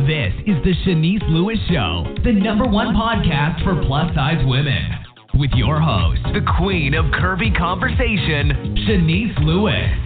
This is the Shanice Lewis Show, the #1 podcast for plus-size women. With your host, the queen of curvy conversation, Shanice Lewis.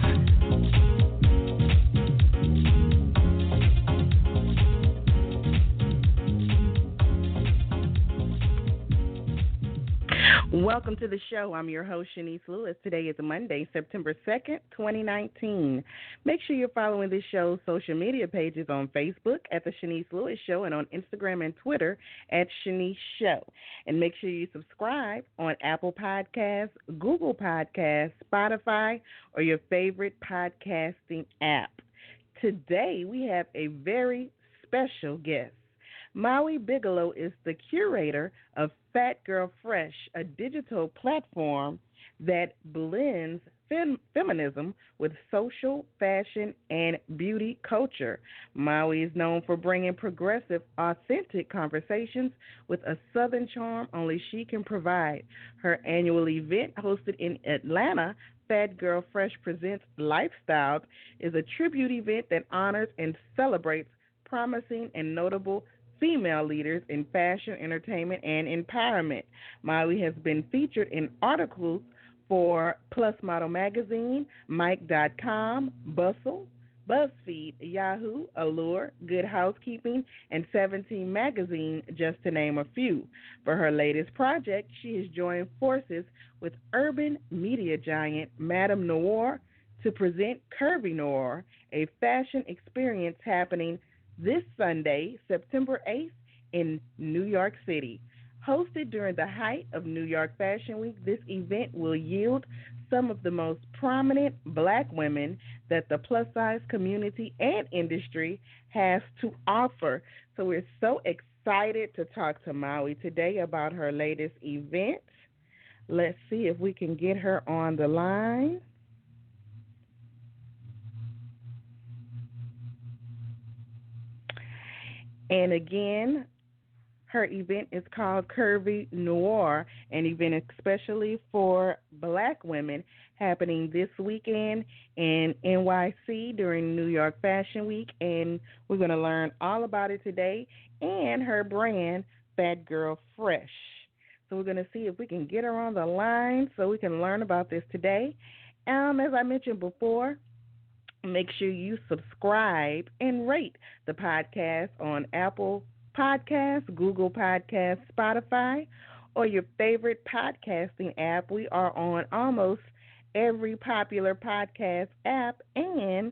Welcome to the show. I'm your host, Shanice Lewis. Today is Monday, September 2nd, 2019. Make sure you're following this show's social media pages on Facebook at The Shanice Lewis Show and on Instagram and Twitter at Shanice Show. And make sure you subscribe on Apple Podcasts, Google Podcasts, Spotify, or your favorite podcasting app. Today, we have a very special guest. Maui Bigelow is the curator of PHAT Girl Fresh, a digital platform that blends feminism with social, fashion, and beauty culture. Maui is known for bringing progressive, authentic conversations with a southern charm only she can provide. Her annual event, hosted in Atlanta, PHAT Girl Fresh Presents Lifestyles, is a tribute event that honors and celebrates promising and notable female leaders in fashion, entertainment, and empowerment. Maui has been featured in articles for Plus Model Magazine, Mike.com, Bustle, Buzzfeed, Yahoo, Allure, Good Housekeeping, and 17 Magazine, just to name a few. For her latest project, she has joined forces with urban media giant Madame Noire to present Curvy Noire, a fashion experience happening this Sunday, September 8th, in New York City. Hosted during the height of New York Fashion Week, this event will yield some of the most prominent black women that the plus-size community and industry has to offer. So we're so excited to talk to Maui today about her latest event. Let's see if we can get her on the line. And again, her event is called Curvy Noire, an event especially for black women happening this weekend in NYC during New York Fashion Week. And we're going to learn all about it today and her brand, PHAT Girl Fresh. So we're going to see if we can get her on the line so we can learn about this today. As I mentioned before, make sure you subscribe and rate the podcast on Apple Podcasts, Google Podcasts, Spotify, or your favorite podcasting app. We are on almost every popular podcast app, and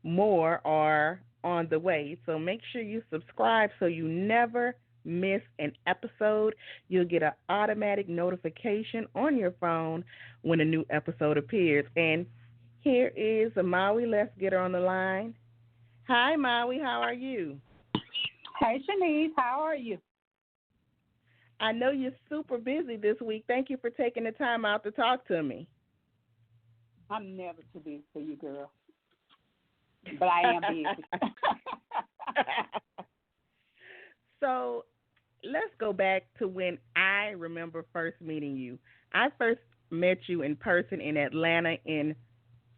more are on the way. So make sure you subscribe so you never miss an episode. You'll get an automatic notification on your phone when a new episode appears. And here is Maui. Let's get her on the line. Hi, Maui. How are you? Hey, Shanice. How are you? I know you're super busy this week. Thank you for taking the time out to talk to me. I'm never too busy for you, girl. But I am busy. So let's go back to when I remember first meeting you. I first met you in person in Atlanta in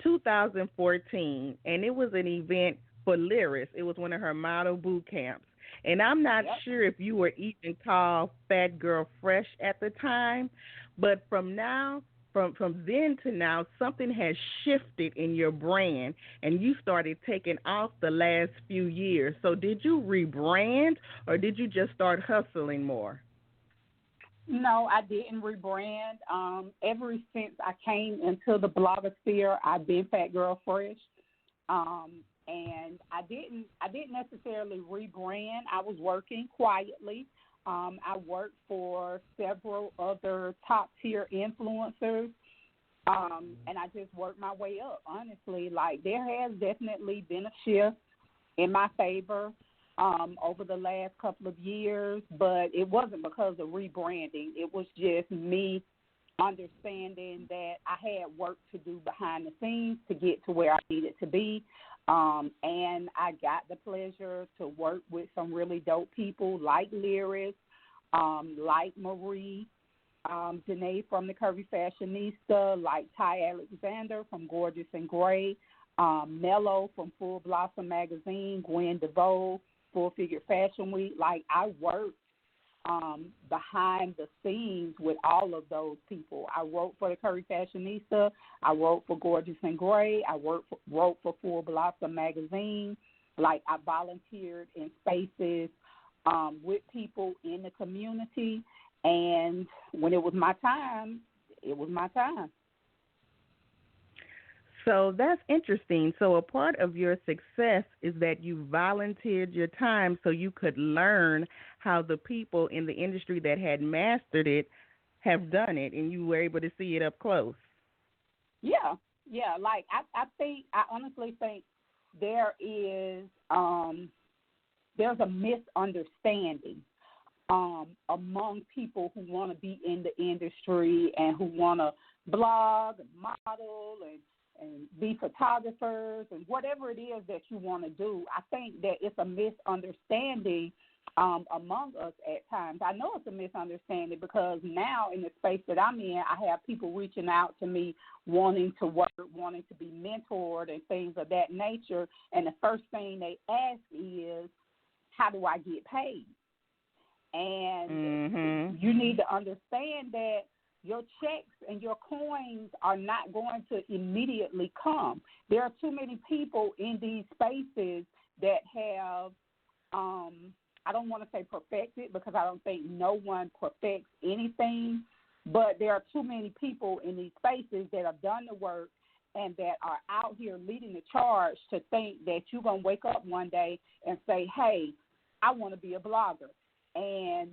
2014, and it was an event for Lyris. It was one of her model boot camps. And I'm not sure if you were even called PHAT Girl Fresh at the time, but from then to now, something has shifted in your brand, and you started taking off the last few years. So did you rebrand, or did you just start hustling more? No, I didn't rebrand. Ever since I came into the blogosphere, I've been PHAT Girl Fresh, and I didn't necessarily rebrand. I was working quietly. I worked for several other top tier influencers, and I just worked my way up. Honestly, like there has definitely been a shift in my favor over the last couple of years, but it wasn't because of rebranding. It was just me understanding that I had work to do behind the scenes to get to where I needed to be. And I got the pleasure to work with some really dope people like Lyris, like Marie, Janae from the Curvy Fashionista, like Ty Alexander from Gorgeous and Gray, Mello from Full Blossom Magazine, Gwen DeVoe, Full Figure Fashion Week. Like, I worked behind the scenes with all of those people. I wrote for the Curry Fashionista. I wrote for Gorgeous and Gray. I wrote for Full Blossom magazine. Like, I volunteered in spaces with people in the community. And when it was my time, it was my time. So that's interesting. So a part of your success is that you volunteered your time so you could learn how the people in the industry that had mastered it have done it, and you were able to see it up close. Yeah. Like, I honestly think there is there's a misunderstanding among people who want to be in the industry and who want to blog and model and be photographers and whatever it is that you want to do. I think that it's a misunderstanding among us at times. I know it's a misunderstanding because now in the space that I'm in, I have people reaching out to me wanting to work, wanting to be mentored and things of that nature. And the first thing they ask is, how do I get paid? And you need to understand that your checks and your coins are not going to immediately come. There are too many people in these spaces that have, I don't want to say perfected because I don't think no one perfects anything, but there are too many people in these spaces that have done the work and that are out here leading the charge to think that you're going to wake up one day and say, hey, I want to be a blogger, and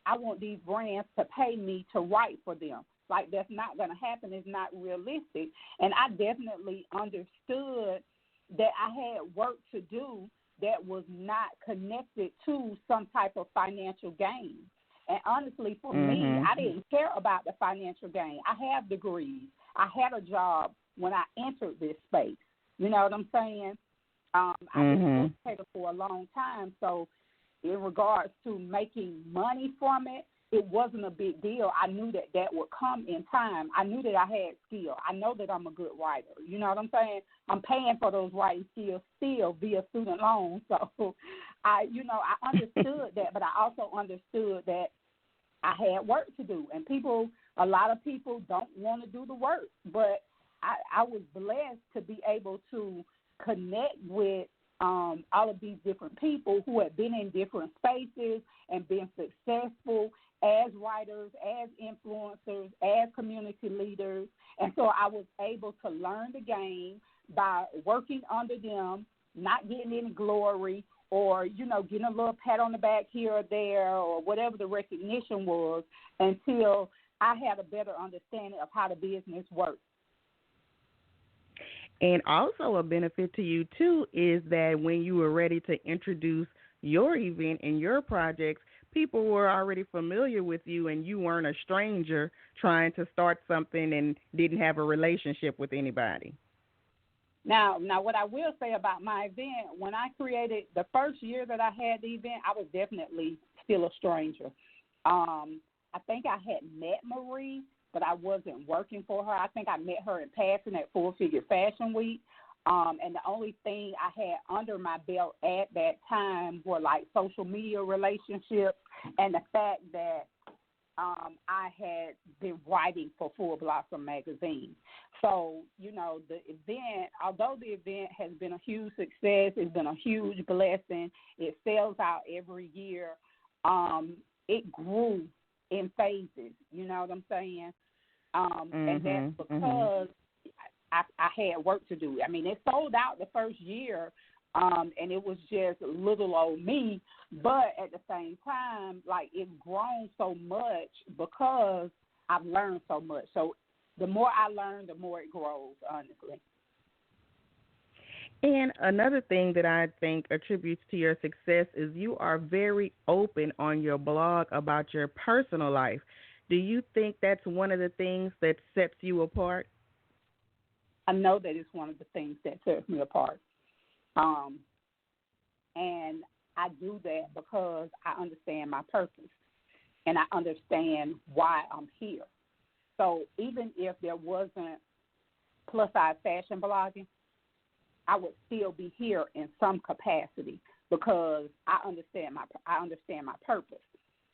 I want these brands to pay me to write for them. Like, that's not going to happen. It's not realistic. And I definitely understood that I had work to do that was not connected to some type of financial gain. And honestly, for me, I didn't care about the financial gain. I have degrees. I had a job when I entered this space. You know what I'm saying? I've been an educator for a long time, so in regards to making money from it, it wasn't a big deal. I knew that that would come in time. I knew that I had skill. I know that I'm a good writer. You know what I'm saying? I'm paying for those writing skills still via student loans. So, I understood that, but I also understood that I had work to do. And a lot of people don't want to do the work. But I was blessed to be able to connect with all of these different people who have been in different spaces and been successful as writers, as influencers, as community leaders. And so I was able to learn the game by working under them, not getting any glory or, getting a little pat on the back here or there or whatever the recognition was until I had a better understanding of how the business works. And also a benefit to you, too, is that when you were ready to introduce your event and your projects, people were already familiar with you and you weren't a stranger trying to start something and didn't have a relationship with anybody. Now, what I will say about my event, when I created the first year that I had the event, I was definitely still a stranger. I think I had met Marie, but I wasn't working for her. I think I met her in passing at Full Figure Fashion Week. And the only thing I had under my belt at that time were like social media relationships and the fact that I had been writing for Full Blossom magazine. So, the event, although the event has been a huge success, it's been a huge blessing, it sells out every year, it grew in phases, you know what I'm saying? And that's because I had work to do. I mean, it sold out the first year, and it was just little old me. But at the same time, like, it's grown so much because I've learned so much. So the more I learn, the more it grows, honestly. And another thing that I think attributes to your success is you are very open on your blog about your personal life. Do you think that's one of the things that sets you apart? I know that it's one of the things that sets me apart. And I do that because I understand my purpose and I understand why I'm here. So even if there wasn't plus-size fashion blogging, I would still be here in some capacity because I understand my purpose,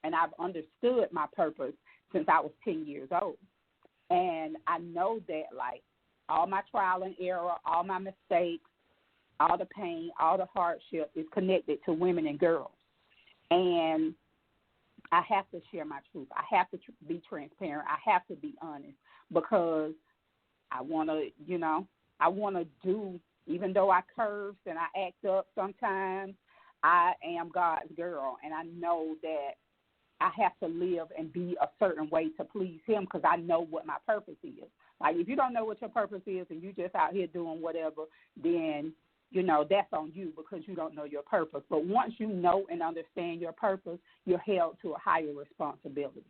and I've understood my purpose since I was 10 years old. And I know that, like, all my trial and error, all my mistakes, all the pain, all the hardship is connected to women and girls. And I have to share my truth. I have to be transparent. I have to be honest, because I want to do, even though I curse and I act up sometimes, I am God's girl, and I know that I have to live and be a certain way to please him, because I know what my purpose is. Like, if you don't know what your purpose is and you just out here doing whatever, then, that's on you, because you don't know your purpose. But once you know and understand your purpose, you're held to a higher responsibility.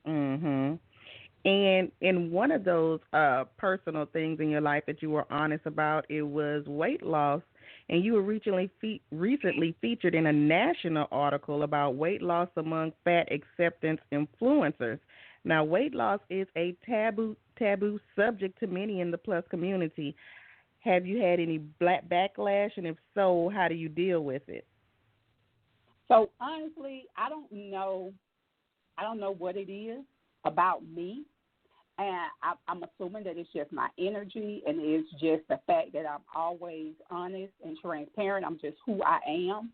Mhm. And in one of those personal things in your life that you were honest about, it was weight loss, and you were recently featured in a national article about weight loss among fat acceptance influencers. Now, weight loss is a taboo subject to many in the plus community. Have you had any backlash, and if so, how do you deal with it? So honestly, I don't know what it is about me, and I'm assuming that it's just my energy, and it's just the fact that I'm always honest and transparent. I'm just who I am.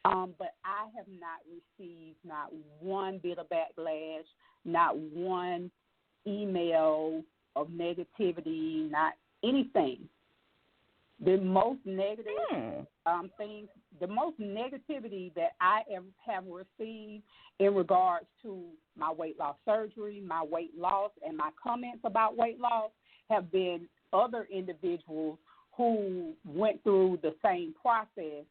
But I have not received not one bit of backlash, not one email of negativity, not anything. The most negative things, the most negativity that I have received in regards to my weight loss surgery, my weight loss, and my comments about weight loss have been other individuals who went through the same process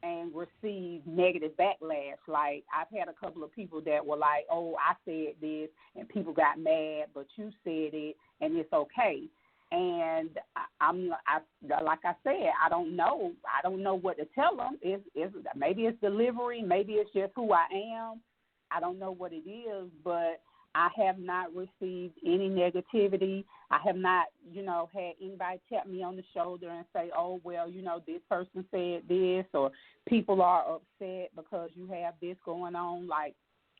and received negative backlash. Like, I've had a couple of people that were like, oh, I said this, and people got mad, but you said it, and it's okay. And like I said, I don't know what to tell them. Maybe it's delivery, maybe it's just who I am. I don't know what it is, but I have not received any negativity. I have not, had anybody tap me on the shoulder and say, oh, well, this person said this, or people are upset because you have this going on. Like,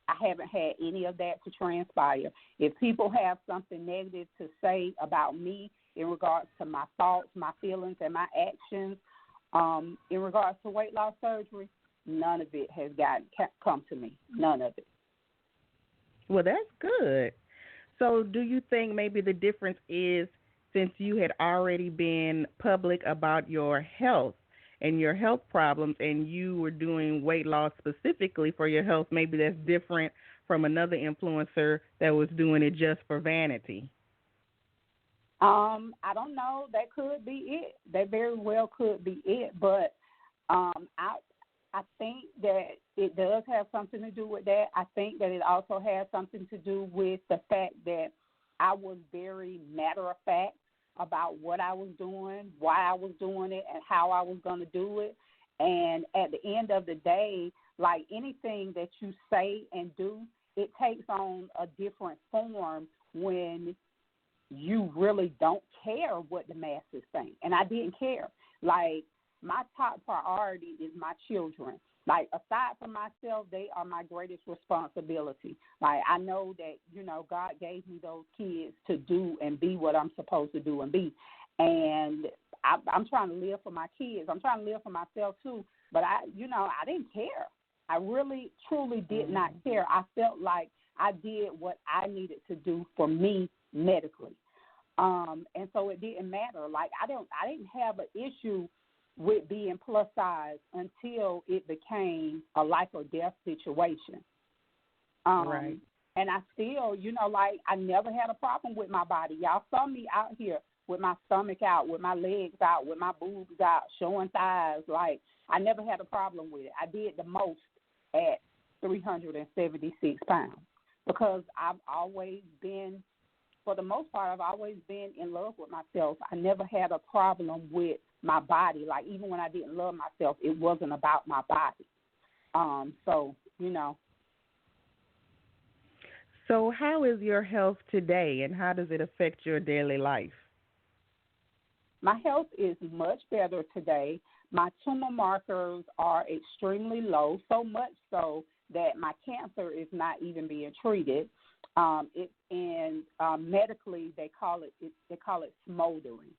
I haven't had any of that to transpire. If people have something negative to say about me in regards to my thoughts, my feelings, and my actions, in regards to weight loss surgery, none of it has come to me. None of it. Well, that's good. So do you think maybe the difference is, since you had already been public about your health and your health problems, and you were doing weight loss specifically for your health, maybe that's different from another influencer that was doing it just for vanity? I don't know. That could be it. That very well could be it. But I think that it does have something to do with that. I think that it also has something to do with the fact that I was very matter-of-fact about what I was doing, why I was doing it, and how I was going to do it. And at the end of the day, like anything that you say and do, it takes on a different form when you really don't care what the masses think. And I didn't care. Like, my top priority is my children. Like, aside from myself, they are my greatest responsibility. Like, I know that, God gave me those kids to do and be what I'm supposed to do and be. And I'm trying to live for my kids. I'm trying to live for myself too. But I didn't care. I really, truly did not care. I felt like I did what I needed to do for me medically. And so it didn't matter. Like, I didn't have an issue with being plus size until it became a life or death situation. Right. And I still, like, I never had a problem with my body. Y'all saw me out here with my stomach out, with my legs out, with my boobs out, showing thighs. Like, I never had a problem with it. I did the most at 376 pounds because I've always been, for the most part, I've always been in love with myself. I never had a problem with my body. Like, even when I didn't love myself, it wasn't about my body. So how is your health today, and how does it affect your daily life? My health is much better today. My tumor markers are extremely low, so much so that my cancer is not even being treated. Medically they call it smoldering,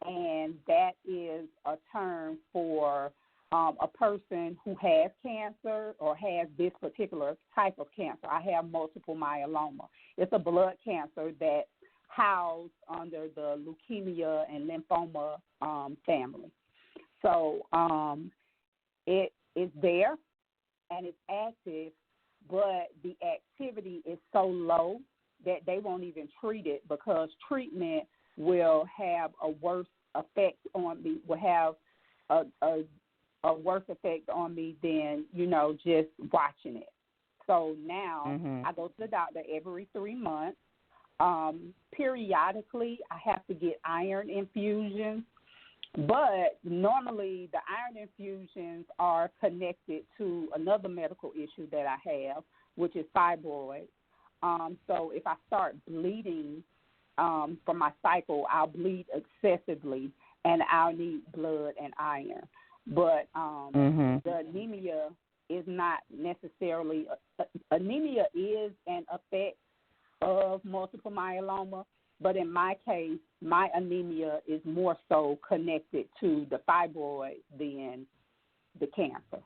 and that is a term for a person who has cancer or has this particular type of cancer. I have multiple myeloma. It's a blood cancer that housed under the leukemia and lymphoma family. So it is there and it's active, but the activity is so low that they won't even treat it, because treatment will have a worse effect on me, will have a worse effect on me than, just watching it. So now I go to the doctor every 3 months. Periodically, I have to get iron infusions, but normally the iron infusions are connected to another medical issue that I have, which is fibroid. So if I start bleeding from my cycle, I'll bleed excessively, and I'll need blood and iron. But the anemia is not necessarily anemia is an effect of multiple myeloma, but in my case, my anemia is more so connected to the fibroid than the cancer.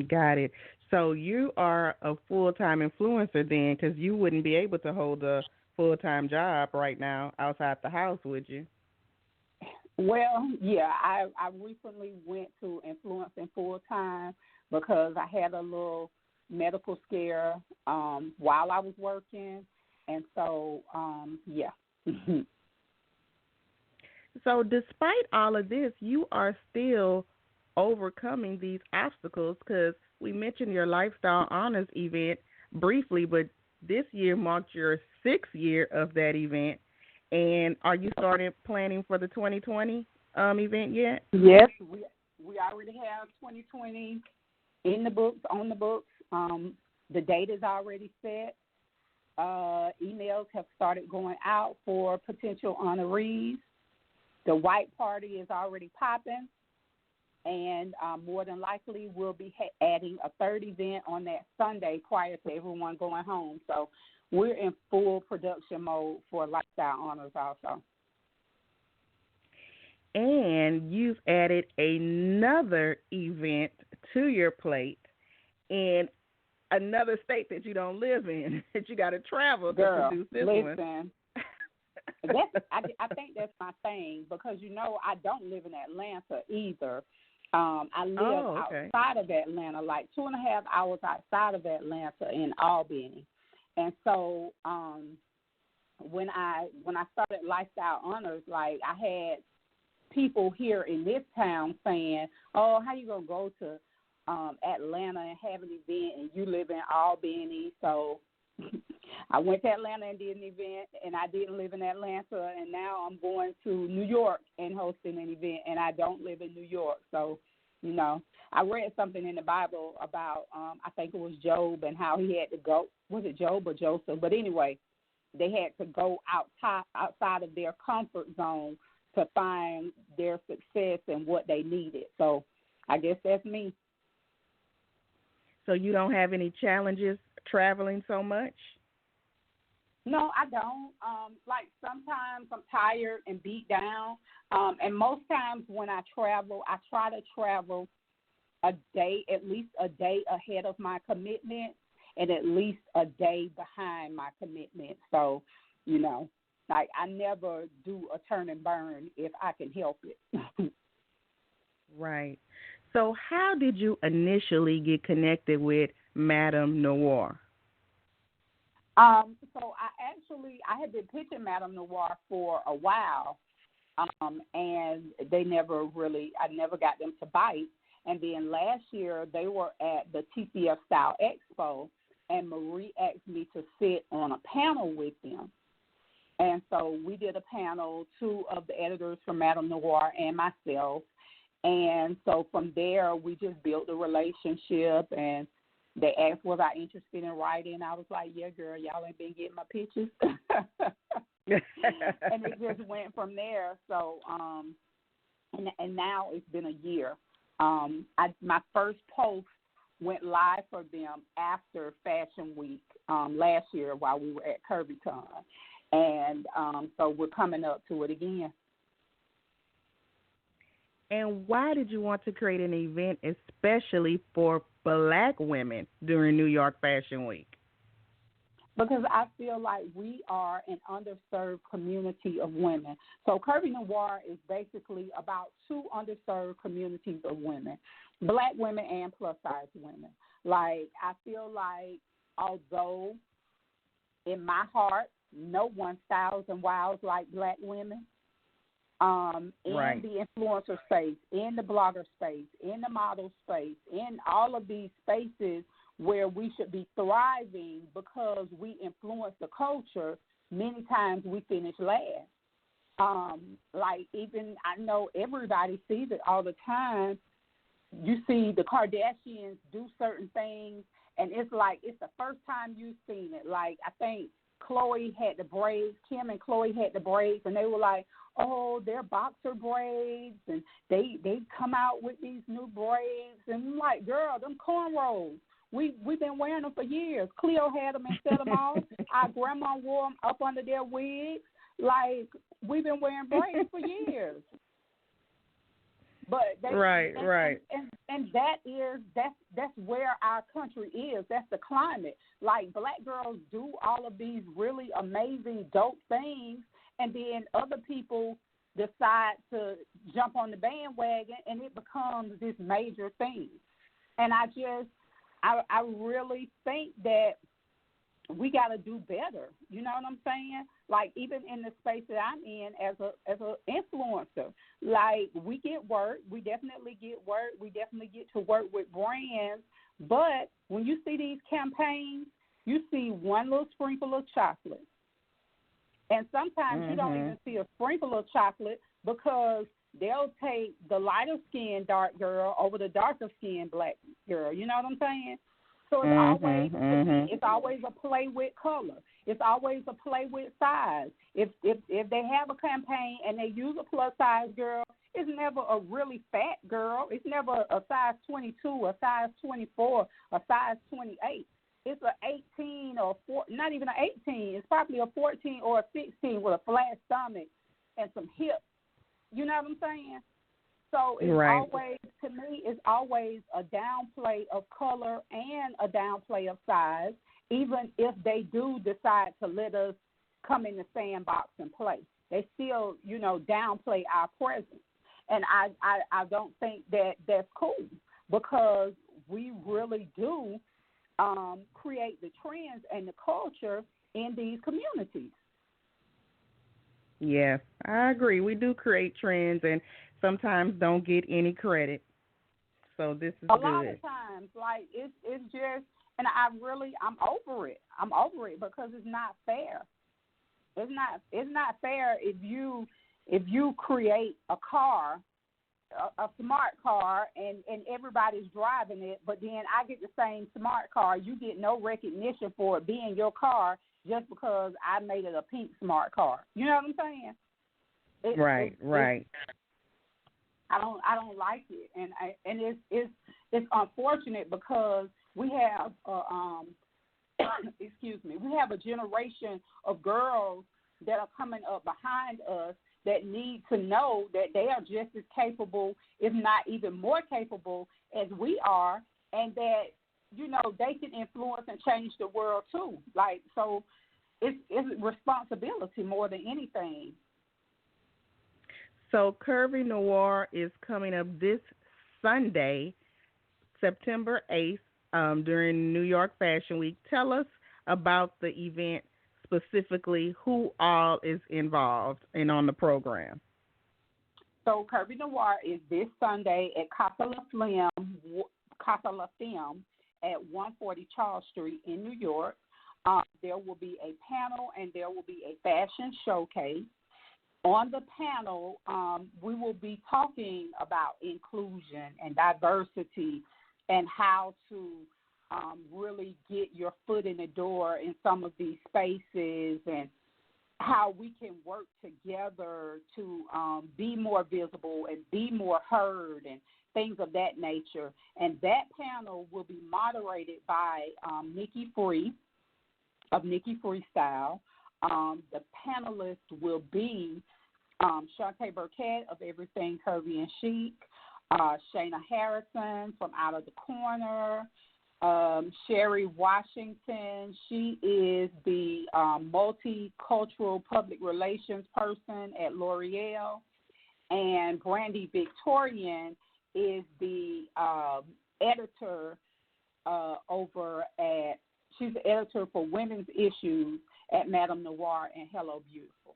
Got it. So you are a full-time influencer then, because you wouldn't be able to hold a full-time job right now outside the house, would you? Well, yeah, I recently went to influencing full-time because I had a little medical scare while I was working, and so, yeah. So despite all of this, you are still overcoming these obstacles, because we mentioned your Lifestyle Honors event briefly, but this year marked your 6th year of that event. And are you started planning for the 2020 event yet? Yes, we already have 2020 in the books, on the books. The date is already set. Emails have started going out for potential honorees. The white party is already popping, and more than likely we'll be adding a third event on that Sunday prior to everyone going home. So we're in full production mode for Lifestyle Honors also. And you've added another event to your plate in another state that you don't live in, that you got to travel to produce this one. I think that's my thing, because, I don't live in Atlanta either. I live outside of Atlanta, like 2.5 hours outside of Atlanta in Albany. And so when I started Lifestyle Honors, like, I had people here in this town saying, oh, how you going to go to Atlanta and have an event and you live in Albany? So I went to Atlanta and did an event, and I didn't live in Atlanta, and now I'm going to New York and hosting an event, and I don't live in New York. So, I read something in the Bible about, I think it was Job, and how he had to go. Was it Job or Joseph? But anyway, they had to go outside of their comfort zone to find their success and what they needed. So I guess that's me. So you don't have any challenges traveling so much? No, I don't. Like, sometimes I'm tired and beat down. And most times when I travel, I try to travel at least a day ahead of my commitment, and at least a day behind my commitment. So, like, I never do a turn and burn if I can help it. Right. So how did you initially get connected with Madame Noire? So I had been pitching Madame Noire for a while, and I never got them to bite. And then last year they were at the TCF Style Expo, and Marie asked me to sit on a panel with them. And so we did a panel, 2 of the editors from Madame Noire and myself. And so from there, we just built a relationship, and they asked, was I interested in writing? I was like, yeah, girl, y'all ain't been getting my pictures. And it just went from there. So, and now it's been a year. My first post went live for them after Fashion Week last year while we were at KirbyCon. And so we're coming up to it again. And why did you want to create an event especially for Black women during New York Fashion Week? Because I feel like we are an underserved community of women. So Curvy Noire is basically about two underserved communities of women, Black women and plus-size women. Like, I feel like although in my heart, no one styles and wows like Black women, in the influencer space, in the blogger space, in the model space, in all of these spaces where we should be thriving because we influence the culture, many times we finish last. Like, even I know everybody sees it all the time. You see the Kardashians do certain things, and it's like it's the first time you've seen it. Like, I think Khloe had the braids, Kim and Khloe had the braids, and they were like, oh, they're boxer braids, and they come out with these new braids, and I'm like, girl, them cornrows. We've been wearing them for years. Cleo had them and set them off. Our grandma wore them up under their wigs. Like, we've been wearing braids for years. But they, right. And that's where our country is. That's the climate. Like, Black girls do all of these really amazing, dope things, and then other people decide to jump on the bandwagon, and it becomes this major thing. And I really think that we got to do better. You know what I'm saying? Like, even in the space that I'm in as a influencer, like, we get work. We definitely get work. We definitely get to work with brands. But when you see these campaigns, you see one little sprinkle of chocolate. And sometimes you don't even see a sprinkle of chocolate because they'll take the lighter-skinned dark girl over the darker-skinned Black girl. You know what I'm saying? So it's always a play with color. It's always a play with size. If they have a campaign and they use a plus-size girl, it's never a really fat girl. It's never a size 22, a size 24, a size 28. It's an 18 or not even an 18. It's probably a 14 or a 16 with a flat stomach and some hips. You know what I'm saying? So it's always, to me, it's always a downplay of color and a downplay of size, even if they do decide to let us come in the sandbox and play. They still, downplay our presence. And I don't think that that's cool because we really do create the trends and the culture in these communities. Yeah, I agree. We do create trends and sometimes don't get any credit. So this is a good. Lot of times, like, it's just, and I'm over it. I'm over it because it's not fair. It's not fair if you create a car, a smart car, and everybody's driving it, but then I get the same smart car. You get no recognition for it being your car just because I made it a pink smart car. You know what I'm saying? Right. I don't like it, and it's unfortunate because we have we have a generation of girls that are coming up behind us that need to know that they are just as capable, if not even more capable, as we are, and that, they can influence and change the world too. Like, so it's responsibility more than anything. So Curvy Noire is coming up this Sunday, September 8th, during New York Fashion Week. Tell us about the event, specifically who all is involved and on the program. So Curvy Noire is this Sunday at Casa La Femme at 140 Charles Street in New York. There will be a panel and there will be a fashion showcase. On the panel, we will be talking about inclusion and diversity and how to really get your foot in the door in some of these spaces and how we can work together to be more visible and be more heard and things of that nature. And that panel will be moderated by Nikki Free of Nikki Freestyle. The panelists will be Shantae Burkett of Everything Curvy and Chic, Shayna Harrison from Out of the Corner, Sherry Washington. She is the multicultural public relations person at L'Oreal. And Brandy Victorian is the editor she's the editor for women's issues at Madame Noire and Hello Beautiful.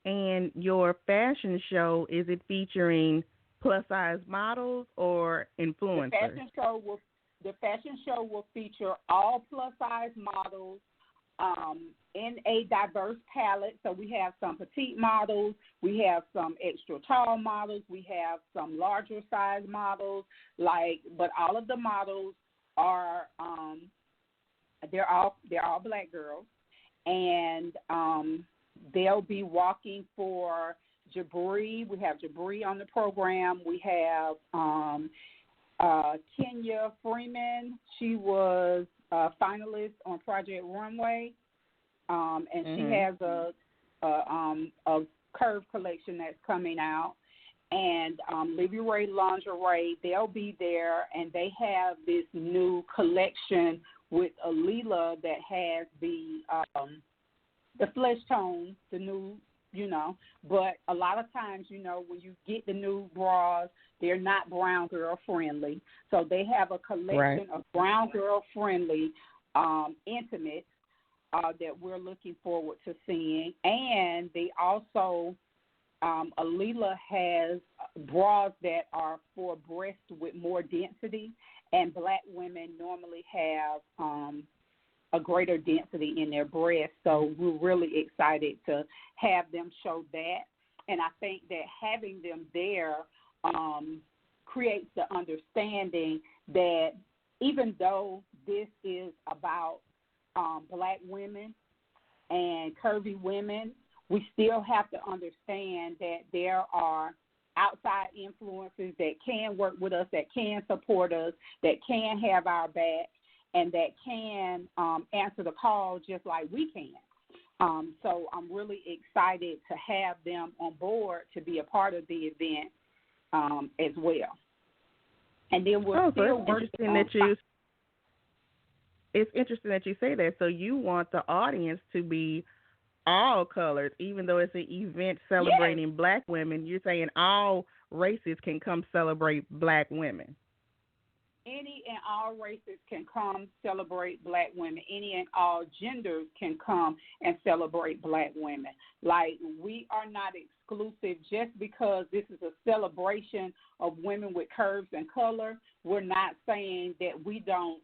And your fashion show, is it featuring plus-size models or influencers? The fashion show will feature all plus-size models in a diverse palette. So we have some petite models, we have some extra tall models, we have some larger size models. But all of the models are they're all black girls, and they'll be walking for Jabri. We have Jabri on the program. We have Kenya Freeman. She was a finalist on Project Runway, and she has a curve collection that's coming out. And Livy Ray Lingerie, they'll be there, and they have this new collection with Alila that has the flesh tone, the new, but a lot of times, when you get the new bras, they're not brown girl friendly. So they have a collection of brown girl friendly intimates that we're looking forward to seeing. And they also, Alila has bras that are for breasts with more density, and black women normally have a greater density in their breasts. So we're really excited to have them show that. And I think that having them there creates the understanding that even though this is about black women and curvy women, we still have to understand that there are outside influences that can work with us, that can support us, that can have our back, and that can answer the call just like we can. So I'm really excited to have them on board to be a part of the event as well. And then we're still working on... It's interesting that you say that. So you want the audience to be all colors, even though it's an event celebrating black women. You're saying all races can come celebrate black women. Any and all races can come celebrate black women. Any and all genders can come and celebrate black women. Like, we are not exclusive just because this is a celebration of women with curves and color. We're not saying that we don't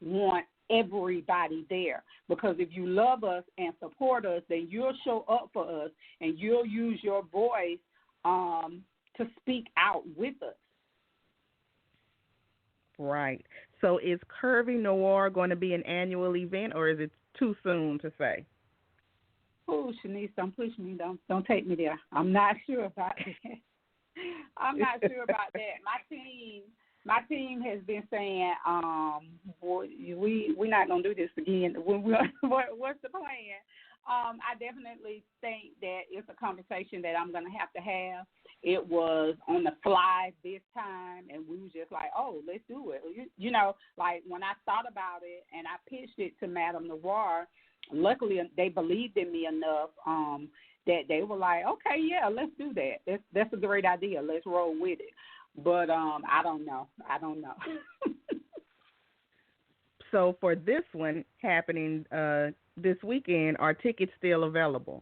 want everybody there, because if you love us and support us, then you'll show up for us and you'll use your voice to speak out with us. Right. So is Curvy Noire going to be an annual event, or is it too soon to say? Oh, Shanice, don't push me. Don't take me there. I'm not sure about that. My team has been saying, we're not going to do this again. What's the plan? I definitely think that it's a conversation that I'm going to have. It was on the fly this time, and we were just like, oh, let's do it. Like when I thought about it and I pitched it to Madame Noire, luckily they believed in me enough that they were like, okay, yeah, let's do that. That's a great idea. Let's roll with it. But I don't know. So for this one happening this weekend, are tickets still available?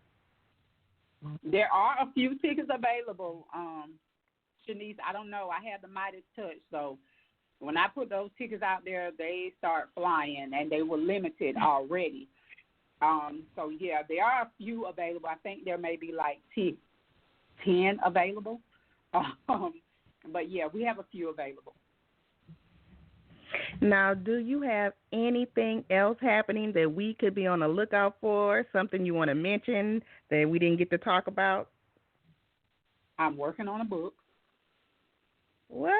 There are a few tickets available. Shanice, I don't know. I had the Midas touch, so when I put those tickets out there, they start flying, and they were limited already. So, yeah, there are a few available. I think there may be like 10 available. But, yeah, we have a few available. Now, do you have anything else happening that we could be on the lookout for? Something you want to mention that we didn't get to talk about? I'm working on a book. What?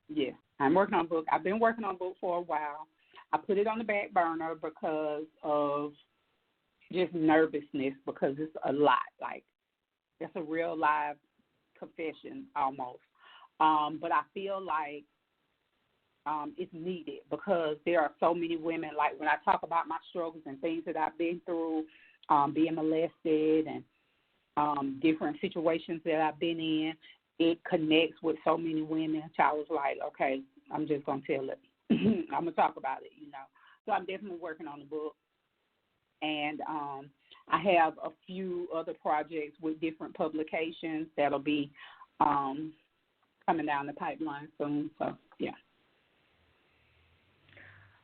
Yeah, I'm working on a book. I've been working on a book for a while. I put it on the back burner because of just nervousness, because it's a lot. Like, it's a real live confession almost. But I feel like it's needed because there are so many women. Like, when I talk about my struggles and things that I've been through, being molested and different situations that I've been in, it connects with so many women. So I was like, okay, I'm just going to tell it. I'm going to talk about it, you know. So I'm definitely working on the book. And I have a few other projects with different publications that'll be coming down the pipeline soon. So, yeah.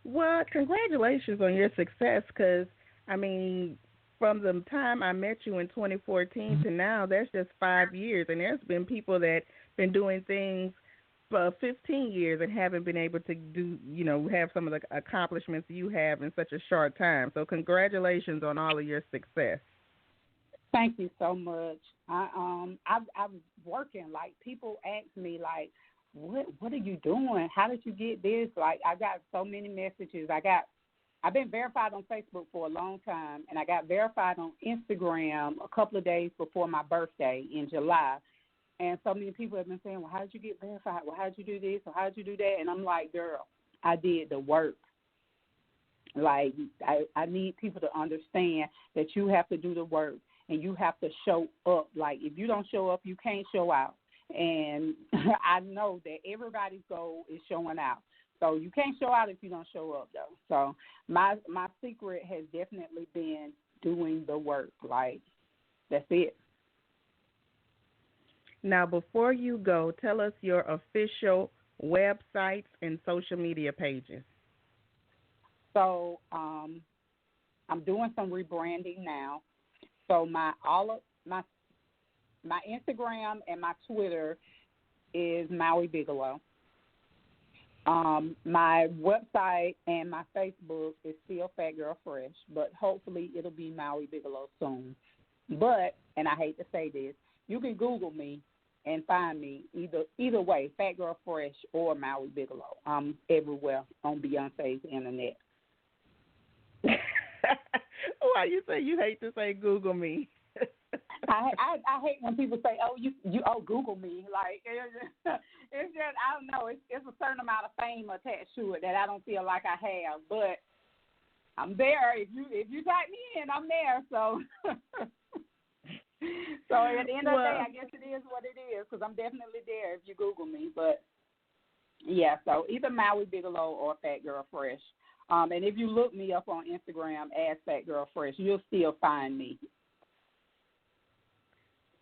Well, congratulations on your success because, I mean, from the time I met you in 2014 to now, there's just 5 years, and there's been people that been doing things for 15 years and haven't been able to do, you know, have some of the accomplishments you have in such a short time. So congratulations on all of your success. Thank you so much. I'm working. Like, people ask me, like, what are you doing? How did you get this? Like, I got so many messages. I've been verified on Facebook for a long time, and I got verified on Instagram a couple of days before my birthday in July. And so many people have been saying, well, how did you get verified? Well, how did you do this? Or how did you do that? And I'm like, girl, I did the work. Like, I need people to understand that you have to do the work and you have to show up. Like, if you don't show up, you can't show out. And I know that everybody's goal is showing out. So you can't show out if you don't show up, though. So my secret has definitely been doing the work. Like, that's it. Now, before you go, tell us your official websites and social media pages. So I'm doing some rebranding now. So my Instagram and my Twitter is Maui Bigelow. My website and my Facebook is still PHAT Girl Fresh, but hopefully it'll be Maui Bigelow soon. But, and I hate to say this, you can Google me and find me either way, PHAT Girl Fresh or Maui Bigelow. I'm everywhere on Beyonce's internet. Why you say you hate to say Google me? I hate when people say, "Oh, you Google me." Like, it's just, I don't know. It's a certain amount of fame attached to it that I don't feel like I have, but I'm there. If you type me in, I'm there. So, so at the end of the day, I guess it is what it is because I'm definitely there if you Google me. But yeah, so either Maui Bigelow or PHAT Girl Fresh. And if you look me up on Instagram as PHAT Girl Fresh, you'll still find me.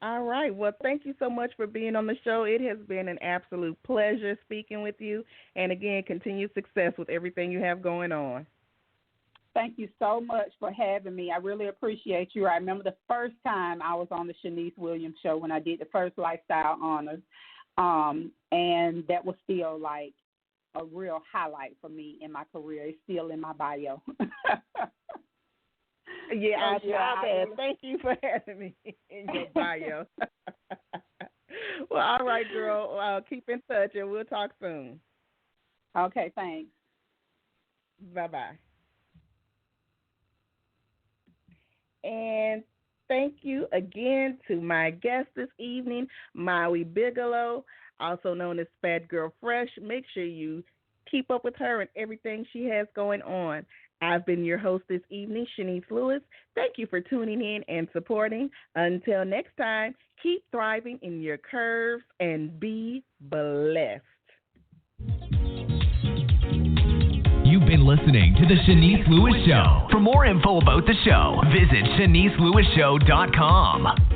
All right. Well, thank you so much for being on the show. It has been an absolute pleasure speaking with you. And, again, continued success with everything you have going on. Thank you so much for having me. I really appreciate you. I remember the first time I was on the Shanice Williams show when I did the first Lifestyle Honors, and that was still, like, a real highlight for me in my career. It's still in my bio. Yeah, thank you for having me in your bio. Well, all right, girl. Keep in touch, and we'll talk soon. Okay, thanks. Bye-bye. And thank you again to my guest this evening, Maui Bigelow, also known as PHAT Girl Fresh. Make sure you keep up with her and everything she has going on. I've been your host this evening, Shanice Lewis. Thank you for tuning in and supporting. Until next time, keep thriving in your curves and be blessed. You've been listening to The Shanice Lewis Show. For more info about the show, visit ShaniceLewisShow.com.